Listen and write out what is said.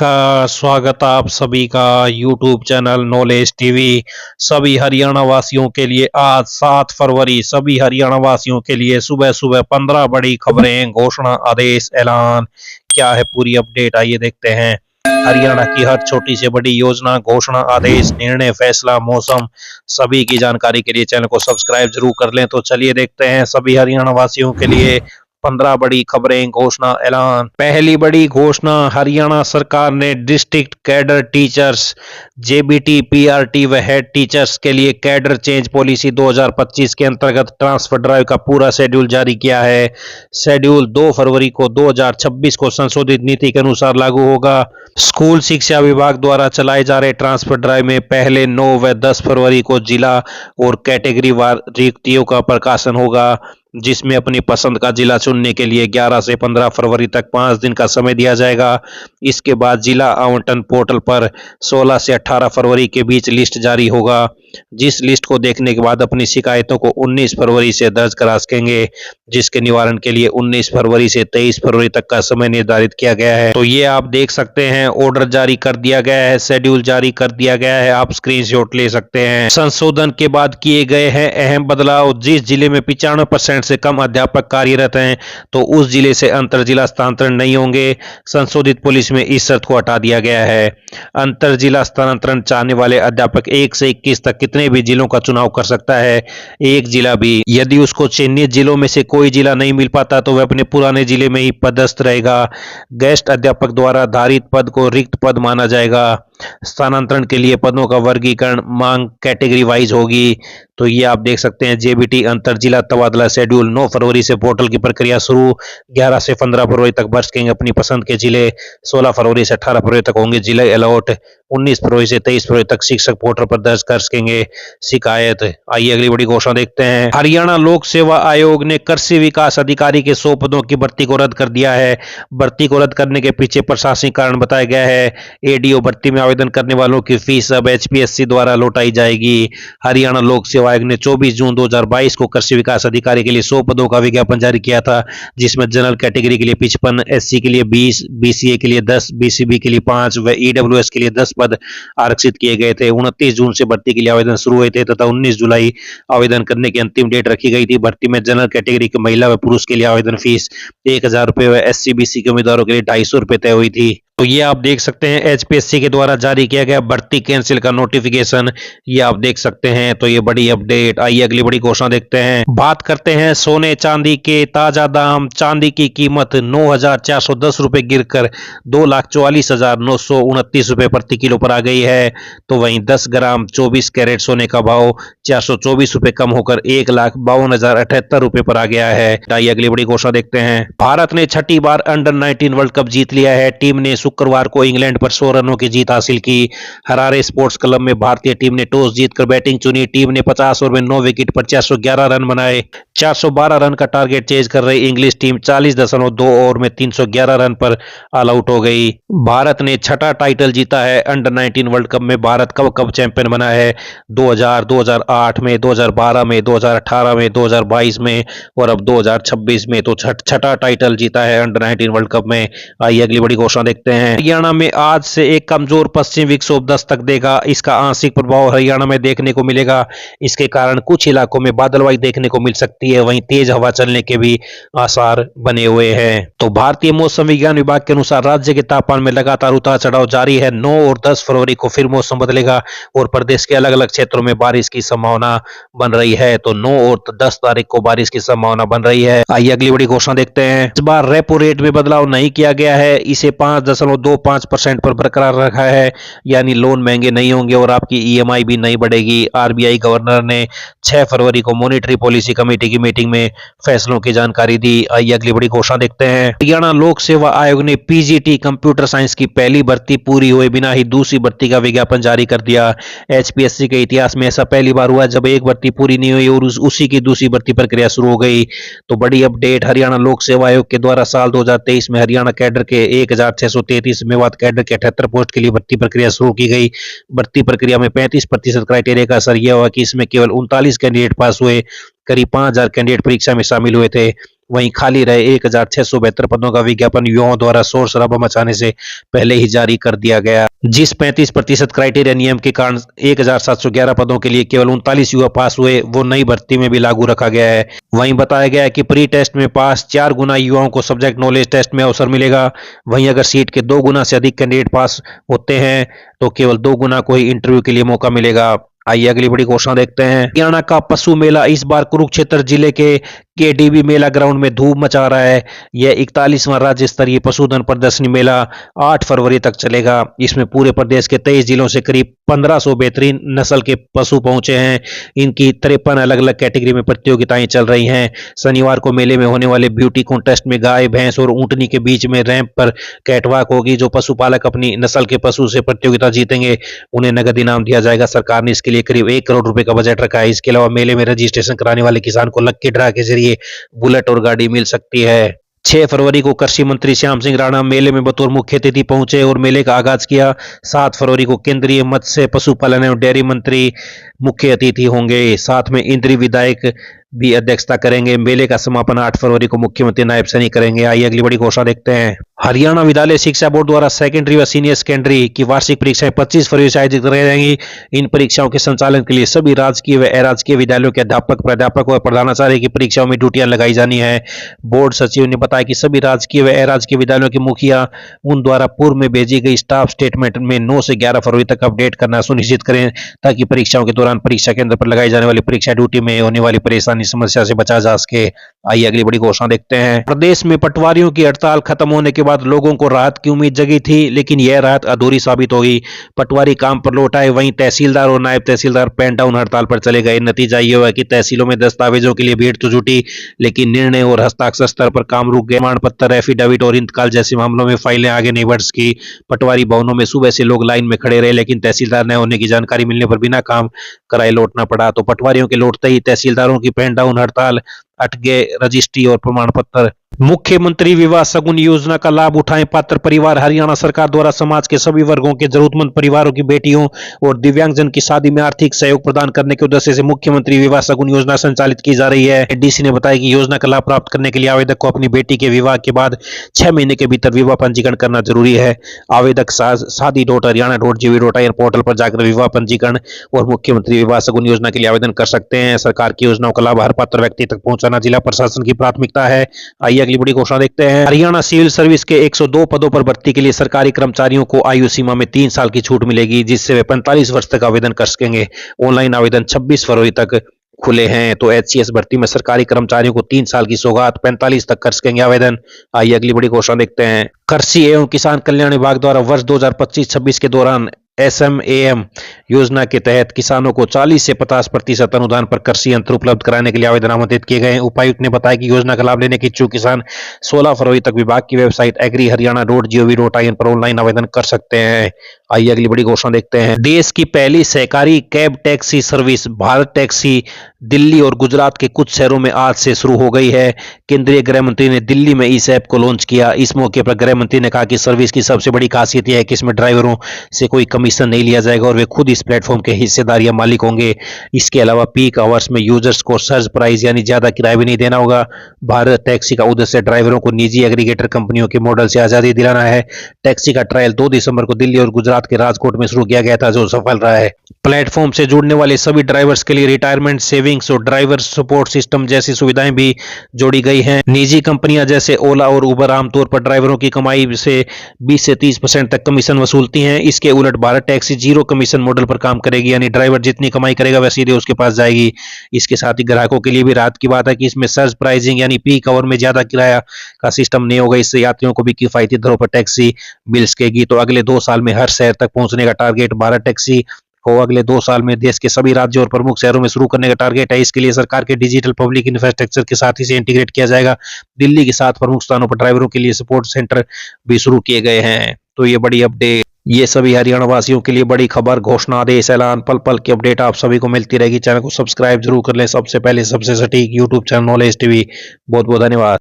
नमस्कार, स्वागत आप सभी का यूट्यूब चैनल नॉलेज टीवी। सभी हरियाणा वासियों के लिए आज 7 फरवरी सभी हरियाणा वासियों के लिए सुबह सुबह 15 बड़ी खबरें, घोषणा, आदेश, ऐलान। क्या है पूरी अपडेट, आइए देखते हैं। हरियाणा की हर छोटी से बड़ी योजना, घोषणा, आदेश, निर्णय, फैसला, मौसम, सभी की जानकारी के लिए चैनल को सब्सक्राइब जरूर कर लें। तो चलिए देखते हैं सभी हरियाणा वासियों के लिए 15 बड़ी खबरें, घोषणा, ऐलान। पहली बड़ी घोषणा, हरियाणा सरकार ने district cadre teachers, JBT, PRT व हेड टीचर्स के लिए कैडर चेंज पॉलिसी 2025 के अंतर्गत ट्रांसफर ड्राइव का पूरा शेड्यूल जारी किया है। शेड्यूल 2 फरवरी को 2026 को संशोधित नीति के अनुसार लागू होगा। स्कूल शिक्षा विभाग द्वारा चलाए जा रहे ट्रांसफर ड्राइव में पहले 9 व 10 फरवरी को जिला और कैटेगरी वार रिक्तियों का प्रकाशन होगा, जिसमें अपनी पसंद का जिला चुनने के लिए 11 से 15 फरवरी तक 5 दिन का समय दिया जाएगा। इसके बाद जिला आवंटन पोर्टल पर 16 से 18 फरवरी के बीच लिस्ट जारी होगा, जिस लिस्ट को देखने के बाद अपनी शिकायतों को 19 फरवरी से दर्ज करा सकेंगे, जिसके निवारण के लिए 19 फरवरी से 23 फरवरी तक का समय निर्धारित किया गया है। तो ये आप देख सकते हैं, ऑर्डर जारी कर दिया गया है, शेड्यूल जारी कर दिया गया है, आप स्क्रीनशॉट ले सकते हैं। संशोधन के बाद किए गए हैं अहम बदलाव। जिस जिले में 95% से कम अध्यापक कार्यरत हैं तो उस जिले से अंतर जिला स्थानांतरण नहीं होंगे। संशोधित पॉलिसी में इस शर्त को हटा दिया गया है। अंतर जिला स्थानांतरण चाहने वाले अध्यापक 1 से 21 तक कितने भी जिलों का चुनाव कर सकता है, एक जिला भी। यदि उसको चिन्हित जिलों में से कोई जिला नहीं मिल पाता तो वह अपने पुराने जिले में ही पदस्थ रहेगा। गेस्ट अध्यापक द्वारा धारित पद को रिक्त पद माना जाएगा। स्थानांतरण के लिए पदों का वर्गीकरण मांग कैटेगरी वाइज होगी। तो ये आप देख सकते हैं, जेबीटी अंतर जिला तबादला शेड्यूल 9 फरवरी से पोर्टल की प्रक्रिया शुरू। 11 से 15 फरवरी तक भर सकेंगे अपनी पसंद के जिले। 16 फरवरी से 18 फरवरी तक होंगे जिले अलॉट। 19 फरवरी से 23 फरवरी तक शिक्षक पोर्टल पर दर्ज कर सकेंगे शिकायत। आइए अगली बड़ी घोषणा देखते हैं। हरियाणा लोक सेवा आयोग ने कृषि विकास अधिकारी के 100 पदों की भर्ती को रद्द कर दिया है। भर्ती को रद्द करने के पीछे प्रशासनिक कारण बताया गया है। एडीओ भर्ती में आवेदन करने वालों की फीस अब एचपीएससी द्वारा लौटाई जाएगी। हरियाणा लोक सेवा आयोग ने 24 जून 2022 को कृषि विकास अधिकारी के लिए 100 पदों का विज्ञापन जारी किया था, जिसमें जनरल कैटेगरी के लिए 55, एससी के लिए 20, बीसीए के लिए 10, बीसीबी के लिए 5 व ईडब्ल्यूएस के लिए 10 पद आरक्षित किए गए थे। 29 जून से भर्ती के लिए आवेदन शुरू हुए थे तथा 19 जुलाई आवेदन करने की अंतिम डेट रखी गई थी। भर्ती में जनरल कैटेगरी के महिला व पुरुष के लिए आवेदन फीस 1000 रुपये व एससी बीसी के उम्मीदवारों के लिए 250 रुपये तय हुई थी। तो ये आप देख सकते हैं, एचपीएससी के द्वारा जारी किया गया भर्ती कैंसिल का नोटिफिकेशन, ये आप देख सकते हैं। तो ये बड़ी अपडेट। आइए अगली बड़ी घोषणा देखते हैं। बात करते हैं सोने चांदी के ताजा दाम। चांदी की कीमत 9,410 रुपये गिरकर 2,44,929 रुपये प्रति किलो पर आ गई है। तो वहीं 10 ग्राम 24 कैरेट सोने का भाव 424 रुपये कम होकर 1,52,078 रुपये पर आ गया है। आइए अगली बड़ी घोषणा देखते हैं। भारत ने छठी बार अंडर 19 वर्ल्ड कप जीत लिया है। टीम ने शुक्रवार को इंग्लैंड पर 100 रनों की जीत हासिल की। हरारे स्पोर्ट्स क्लब में भारतीय टीम ने टॉस जीतकर बैटिंग चुनी। टीम ने 50 ओवर में 9 विकेट पर 411 रन बनाए। 412 रन का टारगेट चेज कर रही इंग्लिश टीम 40.2 ओवर में 311 रन पर ऑल आउट हो गई। भारत ने छठा टाइटल जीता है। अंडर 19 वर्ल्ड कप में भारत कब चैंपियन बना है? 2000, 2008 में, 2012 में, 2018 में, 2022 में और अब 2026 में। तो छठा टाइटल जीता है अंडर 19 वर्ल्ड कप में। आइए अगली बड़ी घोषणा देखते हैं। हरियाणा में आज से एक कमजोर पश्चिमी विक्षोभ दस्तक देगा। इसका आंशिक प्रभाव हरियाणा में देखने को मिलेगा। इसके कारण कुछ इलाकों में बादलवाई देखने को मिल सकती है। वहीं तेज हवा चलने के भी आसार बने हुए हैं। तो भारतीय मौसम विज्ञान विभाग के अनुसार राज्य के तापमान में लगातार उतार चढ़ाव जारी है। 9 और 10 फरवरी को फिर मौसम बदलेगा और प्रदेश के अलग अलग क्षेत्रों में बारिश की संभावना बन रही है। तो 9 और 10 तारीख को बारिश की संभावना बन रही है। आइए अगली बड़ी घोषणा देखते हैं। इस बार रेपो रेट में बदलाव नहीं किया गया है। इसे 5.25% पर बरकरार रखा है, यानी लोन महंगे नहीं होंगे और आपकी ईएमआई भी नहीं बढ़ेगी। आरबीआई गवर्नर ने 6 फरवरी को मॉनेटरी पॉलिसी कमेटी की मीटिंग में फैसलों की जानकारी दी। आइए अगली बड़ी घोषणा देखते हैं। हरियाणा लोक सेवा आयोग ने पीजीटी कंप्यूटर साइंस की पहली भर्ती पूरी हुए बिना ही दूसरी भर्ती का विज्ञापन जारी कर दिया। एचपीएससी के इतिहास में ऐसा पहली बार हुआ जब एक भर्ती पूरी नहीं हुई और उसी की दूसरी भर्ती प्रक्रिया शुरू हो गई। तो बड़ी अपडेट, हरियाणा लोक सेवा आयोग के द्वारा साल 2023 में हरियाणा कैडर के 1633 मेवात कैडर के 78 पोस्ट के लिए भर्ती प्रक्रिया शुरू की गई। भर्ती प्रक्रिया में 35% क्राइटेरिया का असर यह हुआ कि इसमें केवल 39 कैंडिडेट पास हुए। करीब 5000 कैंडिडेट परीक्षा में शामिल हुए थे। वहीं खाली रहे 1672 पदों का विज्ञापन युवाओं द्वारा शोर शराबा मचाने से पहले ही जारी कर दिया गया। जिस 35% क्राइटेरिया नियम के कारण 1711 पदों के लिए केवल 39 युवा पास हुए, वो नई भर्ती में भी लागू रखा गया है। वहीं बताया गया है कि प्री टेस्ट में पास 4 गुना युवाओं को सब्जेक्ट नॉलेज टेस्ट में अवसर मिलेगा। वहीं अगर सीट के 2 गुना से अधिक कैंडिडेट पास होते हैं तो केवल 2 गुना को ही इंटरव्यू के लिए मौका मिलेगा। आइए अगली बड़ी घोषणा देखते हैं। हरियाणा का पशु मेला इस बार कुरुक्षेत्र जिले के केडीबी मेला ग्राउंड में धूम मचा रहा है। यह 41वां राज्य स्तरीय पशुधन प्रदर्शनी मेला 8 फरवरी तक चलेगा। इसमें पूरे प्रदेश के 23 जिलों से करीब 1500 बेहतरीन नस्ल के पशु पहुंचे हैं। इनकी 53 अलग अलग कैटेगरी में प्रतियोगिताएं चल रही हैं। शनिवार को मेले में होने वाले ब्यूटी कॉन्टेस्ट में गाय, भैंस और ऊंटनी के बीच में रैंप पर कैटवॉक होगी। जो पशुपालक अपनी नस्ल के पशु से प्रतियोगिता जीतेंगे उन्हें नगद इनाम दिया जाएगा। सरकार ने इसके लिए करीब 1 करोड़ रुपए का बजट रखा है। इसके अलावा मेले में रजिस्ट्रेशन कराने वाले किसान को लक्की ड्रा के जरिए बुलेट और गाड़ी मिल सकती है। 6 फरवरी को कृषि मंत्री श्याम सिंह राणा मेले में बतौर मुख्य अतिथि पहुंचे और मेले का आगाज किया। 7 फरवरी को केंद्रीय मत्स्य पशुपालन एवं डेयरी मंत्री मुख्य अतिथि होंगे। साथ में इंद्री विधायक भी अध्यक्षता करेंगे। मेले का समापन 8 फरवरी को मुख्यमंत्री नायब सैनी करेंगे। आइए अगली बड़ी घोषणा देखते हैं। हरियाणा विद्यालय शिक्षा बोर्ड द्वारा सेकेंडरी व सीनियर सेकेंडरी की वार्षिक परीक्षाएं 25 फरवरी से आयोजित की जाएंगी। इन परीक्षाओं के संचालन के लिए सभी राजकीय व अराजकीय विद्यालयों के अध्यापक, प्राध्यापक और प्रधानाचार्य की परीक्षाओं में ड्यूटियां लगाई जानी है। बोर्ड सचिव ने बताया कि सभी राजकीय व अराजकीय विद्यालयों के मुखिया उन द्वारा पूर्व में भेजी गई स्टाफ स्टेटमेंट में 9 से 11 फरवरी तक अपडेट करना सुनिश्चित करें, ताकि परीक्षाओं के दौरान परीक्षा केंद्र पर लगाई जाने वाली परीक्षा ड्यूटी में होने वाली परेशानी समस्या से बचा जा सके। आइए अगली बड़ी घोषणा देखते हैं। प्रदेश में पटवारियों की हड़ताल खत्म होने के बाद लोगों को राहत की उम्मीद जगी थी, लेकिन यह राहत अधूरी साबित होगी। पटवारी काम पर लौट आए, वहीं तहसीलदार और नायब तहसीलदार पेन डाउन हड़ताल पर चले गए। नतीजा यह हुआ कि तहसीलों में दस्तावेजों के लिए भीड़ तो जुटी, लेकिन निर्णय और हस्ताक्षर स्तर पर काम रुक गए। प्रमाण पत्र, एफिडेविट और इंतकाल जैसे मामलों में फाइलें आगे नहीं बढ़ सकी। पटवारी भवनों में सुबह से लोग लाइन में खड़े रहे, लेकिन तहसीलदार न होने की जानकारी मिलने पर बिना काम कराए लौटना पड़ा। तो पटवारियों के लौटते ही तहसीलदारों की पेन डाउन हड़ताल, अट गए रजिस्ट्री और प्रमाण पत्र। मुख्यमंत्री विवाह शगुन योजना का लाभ उठाएं पात्र परिवार। हरियाणा सरकार द्वारा समाज के सभी वर्गों के जरूरतमंद परिवारों की बेटियों और दिव्यांगजन की शादी में आर्थिक सहयोग प्रदान करने के उद्देश्य से मुख्यमंत्री विवाह शगुन योजना संचालित की जा रही है। डीसी ने बताया कि योजना का लाभ प्राप्त करने के लिए आवेदक को अपनी बेटी के विवाह के बाद 6 महीने के भीतर विवाह पंजीकरण करना जरूरी है। आवेदक शादी.हरियाणा.gov.in पोर्टल पर जाकर विवाह पंजीकरण और मुख्यमंत्री विवाह शगुन योजना के लिए आवेदन कर सकते हैं। सरकार की योजनाओं का लाभ हर पात्र व्यक्ति तक पहुंचाना जिला प्रशासन की प्राथमिकता है। आइए अगली बड़ी घोषणा देखते हैं। हरियाणा सिविल सर्विस के 102 पदों पर भर्ती के लिए सरकारी कर्मचारियों को आयु सीमा में 3 साल की छूट मिलेगी, जिससे वे 45 वर्ष तक आवेदन कर सकेंगे। ऑनलाइन आवेदन 26 फरवरी तक खुले हैं। तो एचसीएस भर्ती में सरकारी कर्मचारियों को 3 साल की सौगात, 45 तक कर सकेंगे आवेदन। आइए अगली बड़ी घोषणा देखते हैं। कृषि एवं किसान कल्याण विभाग द्वारा वर्ष 2025-26 के दौरान SMAM योजना के तहत किसानों को 40 से 50% अनुदान पर कृषि यंत्र उपलब्ध कराने के लिए आवेदन आमंत्रित किए गए हैं। उपायुक्त ने बताया कि योजना का लाभ लेने के इच्छुक किसान 16 फरवरी तक विभाग की वेबसाइट agriharyana.gov.in पर ऑनलाइन आवेदन कर सकते हैं। आइए अगली बड़ी घोषणा देखते हैं। देश की पहली सहकारी cab taxi service Bharat taxi Delhi और गुजरात के कुछ शहरों में आज से शुरू हो गई है। केंद्रीय गृह मंत्री ने दिल्ली में इस ऐप को लॉन्च किया। इस मौके पर गृह मंत्री ने कहा कि सर्विस की सबसे बड़ी खासियत यह है कि इसमें ड्राइवरों से कोई कमीशन नहीं लिया जाएगा और वे खुद इस प्लेटफॉर्म के हिस्सेदार या मालिक होंगे। इसके अलावा पीक आवर्स में यूजर्स को सर्ज प्राइस यानी ज्यादा किराया भी नहीं देना होगा। भारत टैक्सी का उद्देश्य ड्राइवरों को निजी एग्रीगेटर कंपनियों के मॉडल से आजादी दिलाना है। टैक्सी का ट्रायल 2 दिसंबर को दिल्ली और गुजरात के राजकोट में शुरू किया गया था, जो सफल रहा है। प्लेटफॉर्म से जुड़ने वाले सभी ड्राइवर्स के लिए रिटायरमेंट सेविंग्स और ड्राइवर सपोर्ट सिस्टम जैसी सुविधाएं भी जोड़ी गई हैं। निजी कंपनियां जैसे ओला और उबर आमतौर पर ड्राइवरों की कमाई से 20 से 30% तक कमीशन वसूलती हैं। इसके उलट Bharat taxi zero commission model पर काम करेगी, यानी ड्राइवर जितनी कमाई करेगा वह सीधे उसके पास जाएगी। इसके साथ ही ग्राहकों के लिए भी राहत की बात है कि इसमें सर्ज प्राइसिंग यानी पीक आवर में ज्यादा किराया का सिस्टम नहीं होगा। इससे यात्रियों को भी किफायती दरों पर टैक्सी मिल सकेगी। तो अगले 2 साल में हर शहर तक पहुंचने का टारगेट भारत टैक्सी को अगले 2 साल में देश के सभी राज्यों और प्रमुख शहरों में शुरू करने का टारगेट है। इसके लिए सरकार के डिजिटल पब्लिक इंफ्रास्ट्रक्चर के साथ इसे इंटीग्रेट किया जाएगा। दिल्ली के साथ प्रमुख स्थानों पर ड्राइवरों के लिए सपोर्ट सेंटर भी शुरू किए गए हैं। तो ये बड़ी अपडेट, ये सभी हरियाणा वासियों के लिए बड़ी खबर, घोषणा, आदेश, ऐलान, पल पल की अपडेट आप सभी को मिलती रहेगी। चैनल को सब्सक्राइब जरूर कर लें। सबसे पहले सबसे सटीक यूट्यूब चैनल नॉलेज टीवी। बहुत बहुत धन्यवाद।